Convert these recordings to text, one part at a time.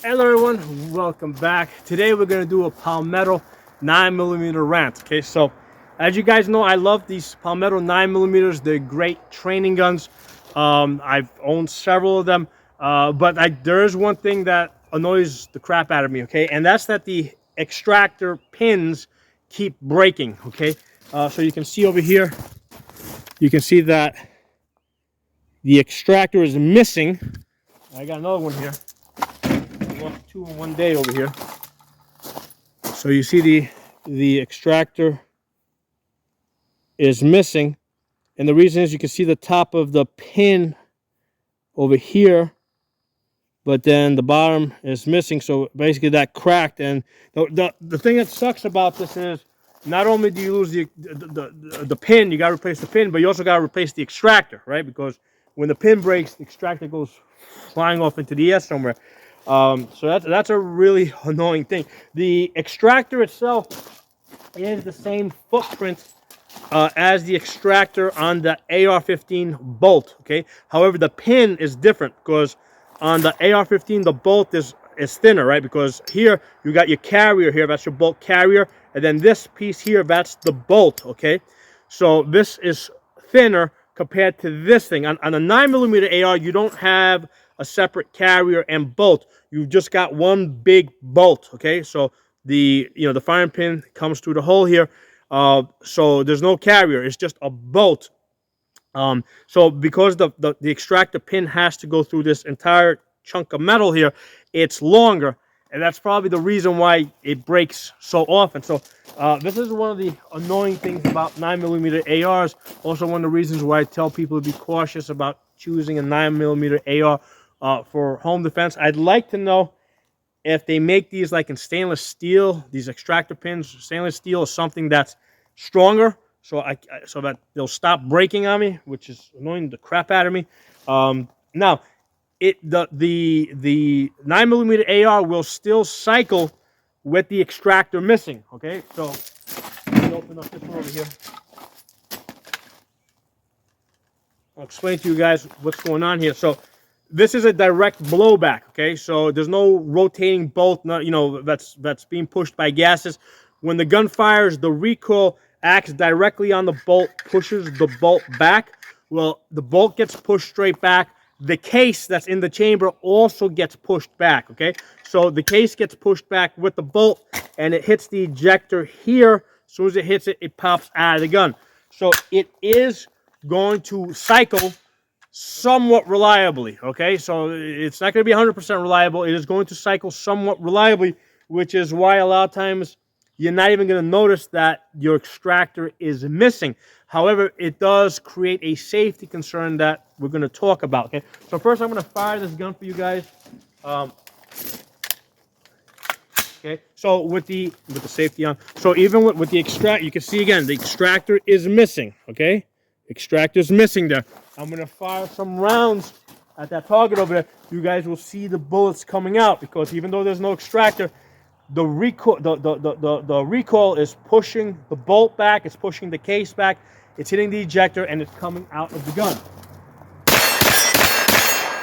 Hello everyone, welcome back. Today we're going to do a Palmetto 9mm rant. Okay, so as you guys know, I love these Palmetto 9mm. They're great training guns. I've owned several of them, but there is one thing that annoys the crap out of me, okay? And that's that the extractor pins keep breaking, okay? So you can see over here, you can see that the extractor is missing. I got another one here. I lost two in one day over here. So you see the extractor is missing, and the reason is you can see the top of the pin over here, but then the bottom is missing. So basically that cracked, and the thing that sucks about this is not only do you lose the pin, you got to replace the pin, but you also got to replace the extractor, right? Because when the pin breaks, the extractor goes flying off into the air somewhere. So that's a really annoying thing. The extractor itself is the same footprint as the extractor on the AR-15 bolt. Okay. However, the pin is different because on the AR-15 the bolt is thinner, right? Because here you got your carrier here. That's your bolt carrier, and then this piece here, that's the bolt. Okay. So this is thinner compared to this thing. On a 9mm AR, you don't have a separate carrier and bolt. You've just got one big bolt, okay? So the firing pin comes through the hole here. So there's no carrier. It's just a bolt. So because the extractor pin has to go through this entire chunk of metal here, it's longer. And that's probably the reason why it breaks so often. So this is one of the annoying things about 9mm ARs. Also one of the reasons why I tell people to be cautious about choosing a 9mm AR for home defense. I'd like to know if they make these like in stainless steel, these extractor pins, stainless steel, or something that's stronger, so so that they'll stop breaking on me, which is annoying the crap out of me. Now, the 9mm AR will still cycle with the extractor missing. Okay, so let me open up this one over here. I'll explain to you guys what's going on here. So this is a direct blowback. Okay, so there's no rotating bolt, that's being pushed by gases. When the gun fires, the recoil acts directly on the bolt, pushes the bolt back. Well, the bolt gets pushed straight back. The case that's in the chamber also gets pushed back, okay? So the case gets pushed back with the bolt, and it hits the ejector here. As soon as it hits it, it pops out of the gun. So it is going to cycle somewhat reliably, okay? So it's not going to be 100% reliable. It is going to cycle somewhat reliably, which is why a lot of times you're not even going to notice that your extractor is missing. However, it does create a safety concern that we're going to talk about, okay? So first I'm going to fire this gun for you guys. Okay, so with the safety on, so even with the extract, you can see again, the extractor is missing, okay? Extractor is missing there. I'm going to fire some rounds at that target over there. You guys will see the bullets coming out, because even though there's no extractor, the recoil, the recoil is pushing the bolt back, it's pushing the case back, it's hitting the ejector, and it's coming out of the gun.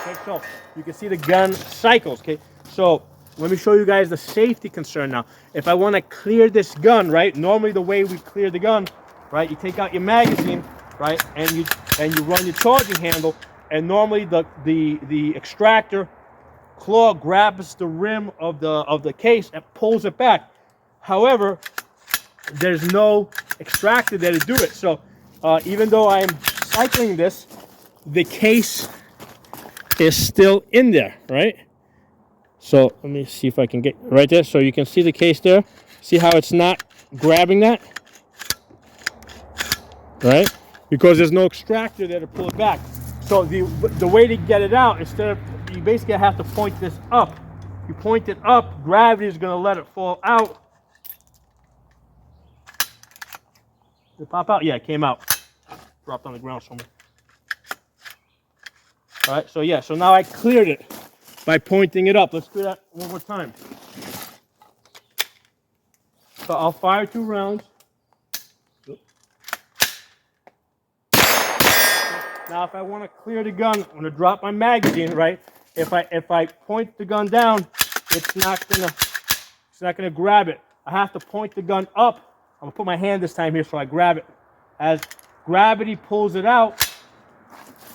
Okay, so you can see the gun cycles, okay? So let me show you guys the safety concern now. If I want to clear this gun, right, normally the way we clear the gun, right, you take out your magazine, right, and you run your charging handle, and normally the extractor claw grabs the rim of the case and pulls it back. However, there's no extractor there to do it. So even though I'm cycling this, the case is still in there, right? So let me see if I can get right there. So you can see the case there. See how it's not grabbing that, right? Because there's no extractor there to pull it back. So the way to get it out, instead of, you basically have to point this up. You point it up, gravity is going to let it fall out. Did it pop out? Yeah, it came out. Dropped on the ground somewhere. All right, so yeah, so now I cleared it by pointing it up. Let's do that one more time. So I'll fire 2 rounds. Now, if I want to clear the gun, I'm going to drop my magazine, right? If I point the gun down, it's not gonna grab it. I have to point the gun up. I'm gonna put my hand this time here so I grab it. As gravity pulls it out,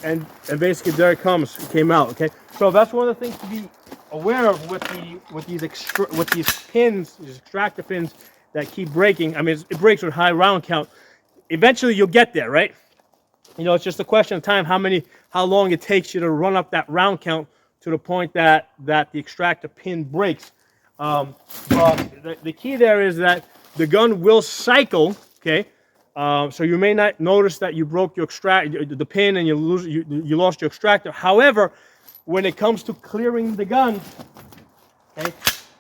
and basically there it comes. It came out. Okay, so that's one of the things to be aware of with these pins, these extractor pins that keep breaking. I mean, it breaks with high round count. Eventually, you'll get there, right? You know, it's just a question of time how long it takes you to run up that round count to the point that the extractor pin breaks. But the key there is that the gun will cycle. Okay, so you may not notice that you broke your the pin and you lost your extractor. However, when it comes to clearing the gun, okay,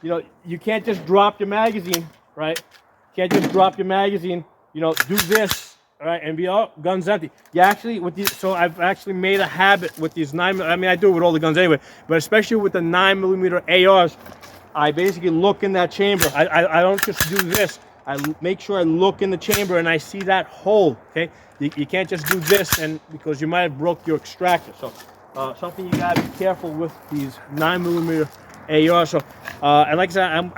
you know, you can't just drop your magazine, right? You can't just drop your magazine. You know, do this. All right, and be guns empty. You actually so I've actually made a habit with these 9. I mean, I do it with all the guns anyway, but especially with the 9mm ARs, I basically look in that chamber. I don't just do this. I make sure I look in the chamber and I see that hole. Okay, you can't just do this and because you might have broke your extractor. So something you gotta be careful with these 9mm ARs. So and like I said,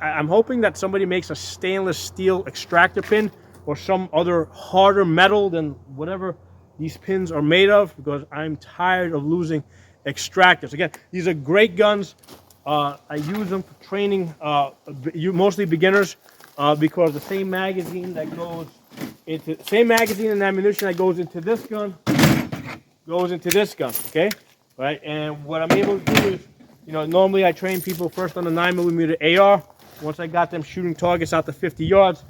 I'm hoping that somebody makes a stainless steel extractor pin or some other harder metal than whatever these pins are made of, because I'm tired of losing extractors. Again, these are great guns. I use them for training, mostly beginners, because the same magazine that goes into and ammunition that goes into this gun goes into this gun. Okay, right? And what I'm able to do is, you know, normally I train people first on the 9mm AR. Once I got them shooting targets out to 50 yards.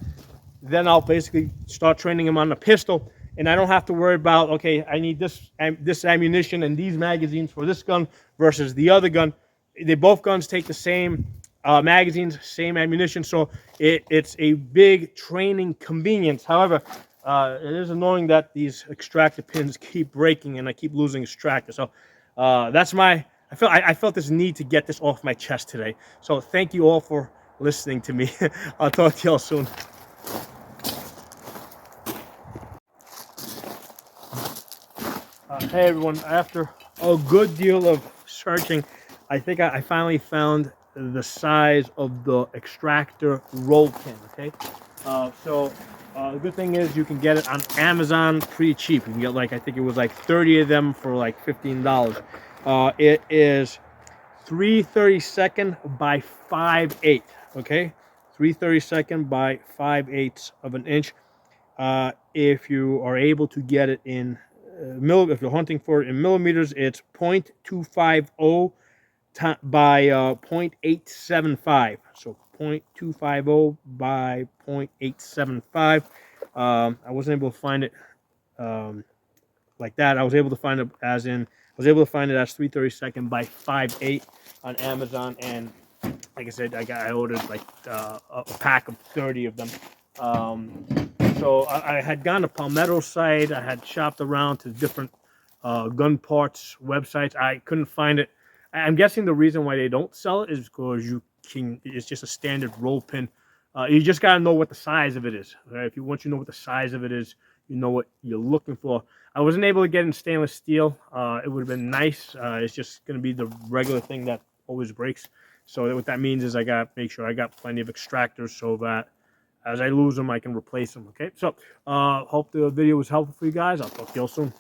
Then I'll basically start training them on the pistol, and I don't have to worry about, okay, I need this ammunition and these magazines for this gun versus the other gun. Both guns take the same magazines, same ammunition, so it's a big training convenience. However, it is annoying that these extractor pins keep breaking and I keep losing extractor. So that's I felt this need to get this off my chest today. So thank you all for listening to me. I'll talk to y'all soon. Hey everyone, after a good deal of searching, I think I finally found the size of the extractor roll pin. Okay, so the good thing is you can get it on Amazon pretty cheap. You can get, like, I think it was like 30 of them for like $15. It is 3/32 by 5/8. Okay, 3/32 by 5/8 of an inch. If you are able to get it in if you're hunting for it in millimeters, it's 0.250 by 0.875. So 0.250 by 0.875. I wasn't able to find it like that. I was able to find it as 3/32 by 5/8 on Amazon, and like I said, I ordered like a pack of 30 of them. So I had gone to Palmetto site. I had shopped around to different gun parts websites. I couldn't find it. I'm guessing the reason why they don't sell it is because it's just a standard roll pin. You just gotta know what the size of it is. Right? Once you know what the size of it is, you know what you're looking for. I wasn't able to get in stainless steel. It would have been nice. It's just gonna be the regular thing that always breaks. So what that means is I gotta make sure I got plenty of extractors so that as I lose them, I can replace them. Okay, so hope the video was helpful for you guys. I'll talk to you all soon.